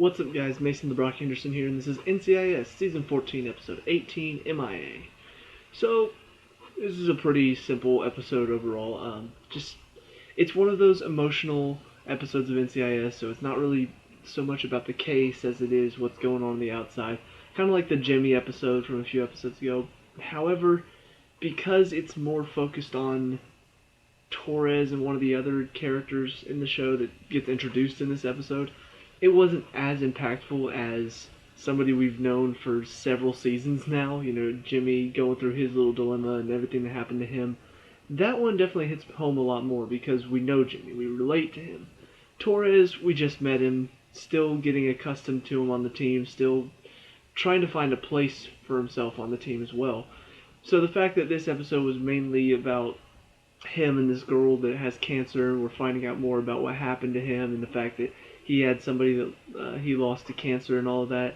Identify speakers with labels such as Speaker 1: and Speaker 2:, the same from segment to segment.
Speaker 1: What's up, guys? Mason the Brock Henderson here, and this is NCIS Season 14, Episode 18, M.I.A. So, this is a pretty simple episode overall. It's one of those emotional episodes of NCIS, so it's not really so much about the case as it is what's going on the outside. Kind of like the Jimmy episode from a few episodes ago. However, because it's more focused on Torres and one of the other characters in the show that gets introduced in this episode, it wasn't as impactful as somebody we've known for several seasons now. You know, Jimmy going through his little dilemma and everything that happened to him. That one definitely hits home a lot more because we know Jimmy, we relate to him. Torres, we just met him, still getting accustomed to him on the team, still trying to find a place for himself on the team as well. So the fact that this episode was mainly about him and this girl that has cancer, we're finding out more about what happened to him and the fact that he had somebody that he lost to cancer and all of that.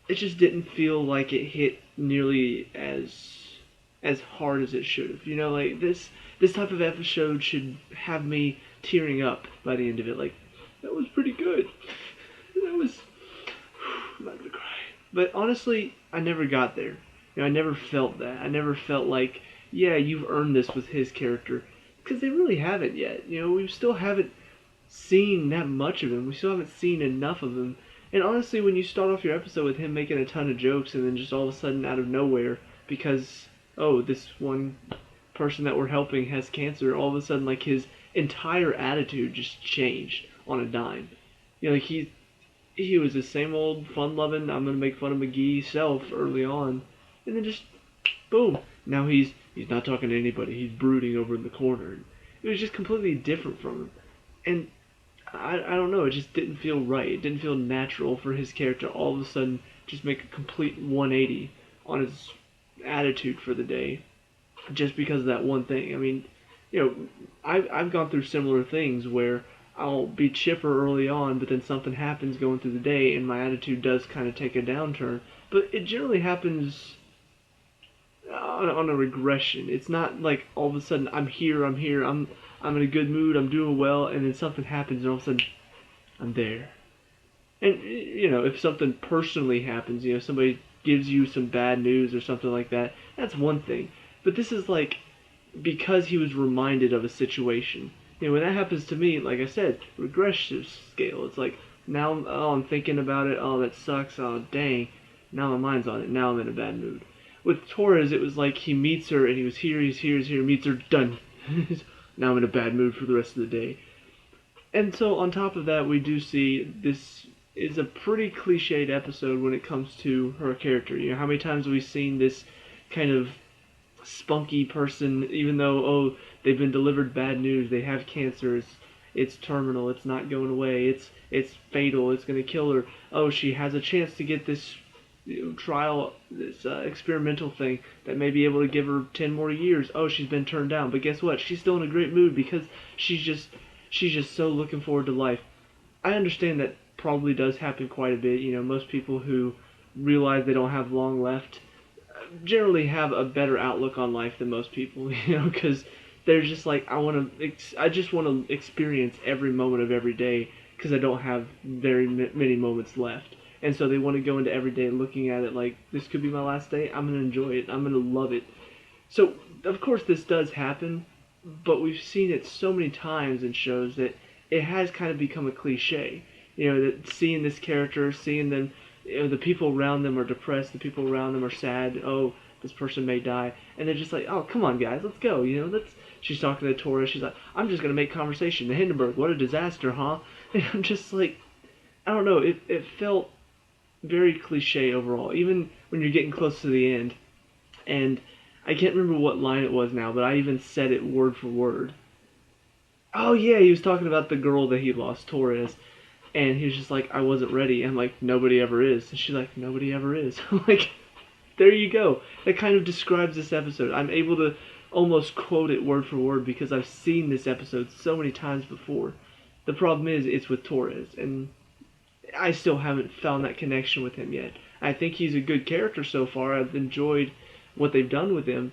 Speaker 1: It just didn't feel like it hit nearly as hard as it should have. You know, like this type of episode should have me tearing up by the end of it. Like, that was pretty good. That was I'm not gonna cry. But honestly, I never got there. You know, I never felt that. I never felt like, yeah, you've earned this with his character. Because they really haven't yet. You know, we still haven't seen that much of him. We still haven't seen enough of him. And honestly, when you start off your episode with him making a ton of jokes and then just all of a sudden out of nowhere, because, oh, this one person that we're helping has cancer, all of a sudden, like, his entire attitude just changed on a dime. You know, like, he was the same old fun-loving, I'm gonna make fun of McGee self early on, and then just, boom, now he's not talking to anybody. He's brooding over in the corner. It was just completely different from him. And I don't know, it just didn't feel right. It didn't feel natural for his character all of a sudden just make a complete 180 on his attitude for the day just because of that one thing. I mean, you know, I've gone through similar things where I'll be chipper early on, but then something happens going through the day and my attitude does kind of take a downturn. But it generally happens on a regression. It's not like all of a sudden I'm here, I'm in a good mood, I'm doing well, and then something happens and all of a sudden I'm there. And, you know, if something personally happens, you know, somebody gives you some bad news or something like that, that's one thing. But this is like, because he was reminded of a situation. You know, when that happens to me, like I said, regressive scale. It's like, now I'm thinking about it, oh, that sucks, oh, dang. Now my mind's on it, now I'm in a bad mood. With Torres, it was like he meets her, and he's here, meets her, done. Now I'm in a bad mood for the rest of the day. And so on top of that, we do see this is a pretty cliched episode when it comes to her character. You know, how many times have we seen this kind of spunky person, even though, oh, they've been delivered bad news, they have cancer, it's terminal, it's not going away, it's fatal, it's going to kill her. Oh, she has a chance to get this trial, this experimental thing that may be able to give her 10 more years. Oh, she's been turned down, but guess what? She's still in a great mood because she's just so looking forward to life. I understand that probably does happen quite a bit. You know, most people who realize they don't have long left generally have a better outlook on life than most people. You know, because they're just like, I just want to experience every moment of every day because I don't have very many moments left. And so they want to go into every day looking at it like, this could be my last day, I'm going to enjoy it, I'm going to love it. So, of course this does happen, but we've seen it so many times in shows that it has kind of become a cliche. You know, that seeing this character, seeing them, you know, the people around them are depressed, the people around them are sad, oh, this person may die, and they're just like, oh, come on guys, let's go, you know, she's talking to Torres, she's like, I'm just going to make conversation, the Hindenburg, what a disaster, huh? And I'm just like, I don't know, it felt very cliche overall, even when you're getting close to the end. And I can't remember what line it was now, but I even said it word for word. Oh yeah, he was talking about the girl that he lost, Torres, and he was just like, I wasn't ready. I'm like, nobody ever is. And she's like, nobody ever is. I'm like, there you go. That kind of describes this episode. I'm able to almost quote it word for word because I've seen this episode so many times before. The problem is, it's with Torres, and I still haven't found that connection with him yet. I think he's a good character so far. I've enjoyed what they've done with him,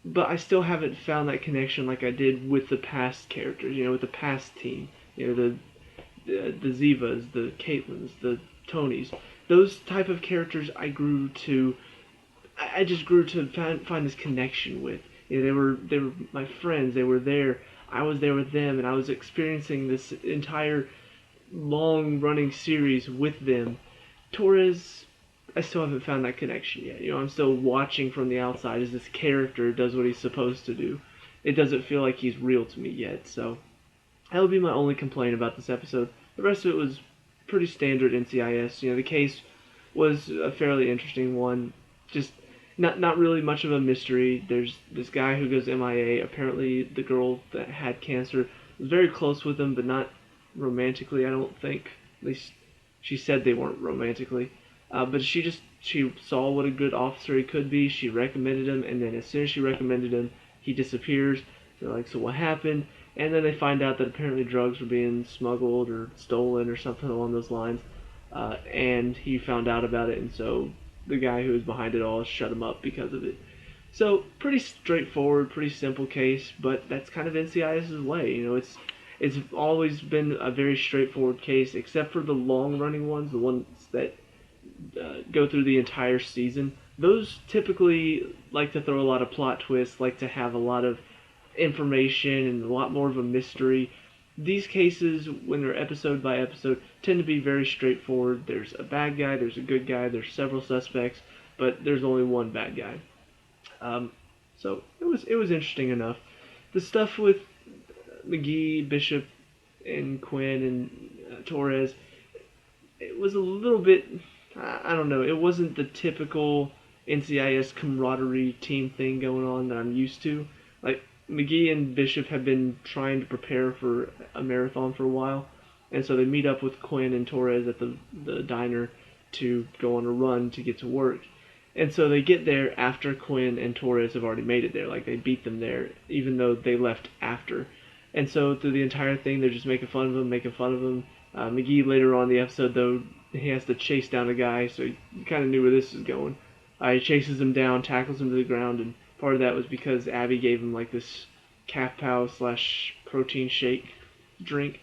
Speaker 1: but I still haven't found that connection like I did with the past characters, you know, with the past team. You know, the Zivas, the Caitlins, the Tony's. Those type of characters I grew to. I just grew to find this connection with. You know, they were my friends. They were there. I was there with them, and I was experiencing this entire long running series with them. Torres, I still haven't found that connection yet. You know, I'm still watching from the outside as this character does what he's supposed to do. It doesn't feel like he's real to me yet, so that would be my only complaint about this episode. The rest of it was pretty standard NCIS. You know, the case was a fairly interesting one. Just not really much of a mystery. There's this guy who goes MIA. Apparently, the girl that had cancer was very close with him, but not romantically. I don't think. At least she said they weren't romantically. But she saw what a good officer he could be. She recommended him, and then as soon as she recommended him, he disappears. They're like, so what happened? And then they find out that apparently drugs were being smuggled or stolen or something along those lines. And he found out about it, and so the guy who was behind it all shut him up because of it. So pretty straightforward, pretty simple case, but that's kind of NCIS's way. You know, it's always been a very straightforward case, except for the long-running ones, the ones that go through the entire season. Those typically like to throw a lot of plot twists, like to have a lot of information and a lot more of a mystery. These cases, when they're episode by episode, tend to be very straightforward. There's a bad guy, there's a good guy, there's several suspects, but there's only one bad guy. So it was interesting enough. The stuff with McGee, Bishop, and Quinn and Torres, it was a little bit, I don't know, it wasn't the typical NCIS camaraderie team thing going on that I'm used to. Like, McGee and Bishop have been trying to prepare for a marathon for a while, and so they meet up with Quinn and Torres at the diner to go on a run to get to work. And so they get there after Quinn and Torres have already made it there. Like, they beat them there, even though they left after. And so through the entire thing, they're just making fun of him. McGee later on in the episode, though, he has to chase down a guy, so you kind of knew where this is going. He chases him down, tackles him to the ground, and part of that was because Abby gave him like this calf pow / protein shake drink.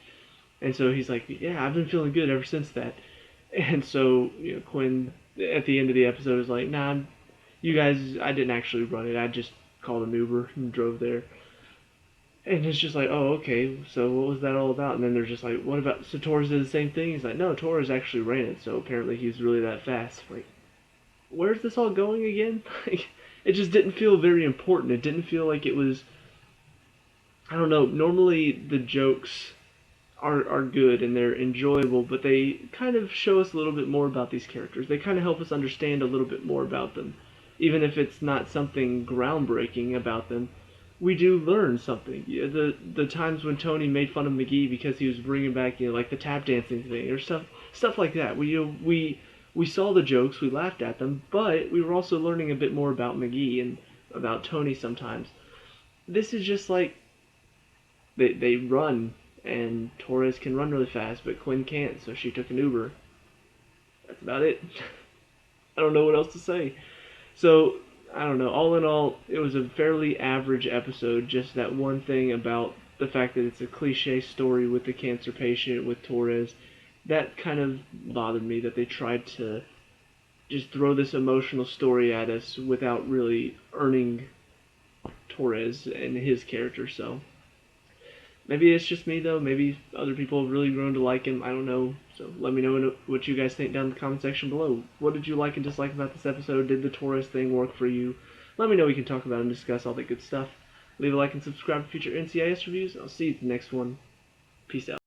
Speaker 1: And so he's like, yeah, I've been feeling good ever since that. And so, you know, Quinn at the end of the episode is like, nah, you guys, I didn't actually run it. I just called an Uber and drove there. And it's just like, oh, okay, so what was that all about? And then they're just like, what about, so Torres did the same thing? He's like, no, Torres actually ran it, so apparently he's really that fast. Like, where's this all going again? Like, it just didn't feel very important. It didn't feel like it was, I don't know, normally the jokes are good and they're enjoyable, but they kind of show us a little bit more about these characters. They kind of help us understand a little bit more about them. Even if it's not something groundbreaking about them, we do learn something. Yeah, the times when Tony made fun of McGee because he was bringing back, you know, like the tap dancing thing or stuff like that. We saw the jokes, we laughed at them, but we were also learning a bit more about McGee and about Tony sometimes. This is just like they run, and Torres can run really fast, but Quinn can't, so she took an Uber. That's about it. I don't know what else to say. So, I don't know. All in all, it was a fairly average episode. Just that one thing about the fact that it's a cliche story with the cancer patient, with Torres, that kind of bothered me, that they tried to just throw this emotional story at us without really earning Torres and his character. So maybe it's just me, though. Maybe other people have really grown to like him. I don't know. So let me know what you guys think down in the comment section below. What did you like and dislike about this episode? Did the Torres thing work for you? Let me know. We can talk about and discuss all that good stuff. Leave a like and subscribe for future NCIS reviews. I'll see you at the next one. Peace out.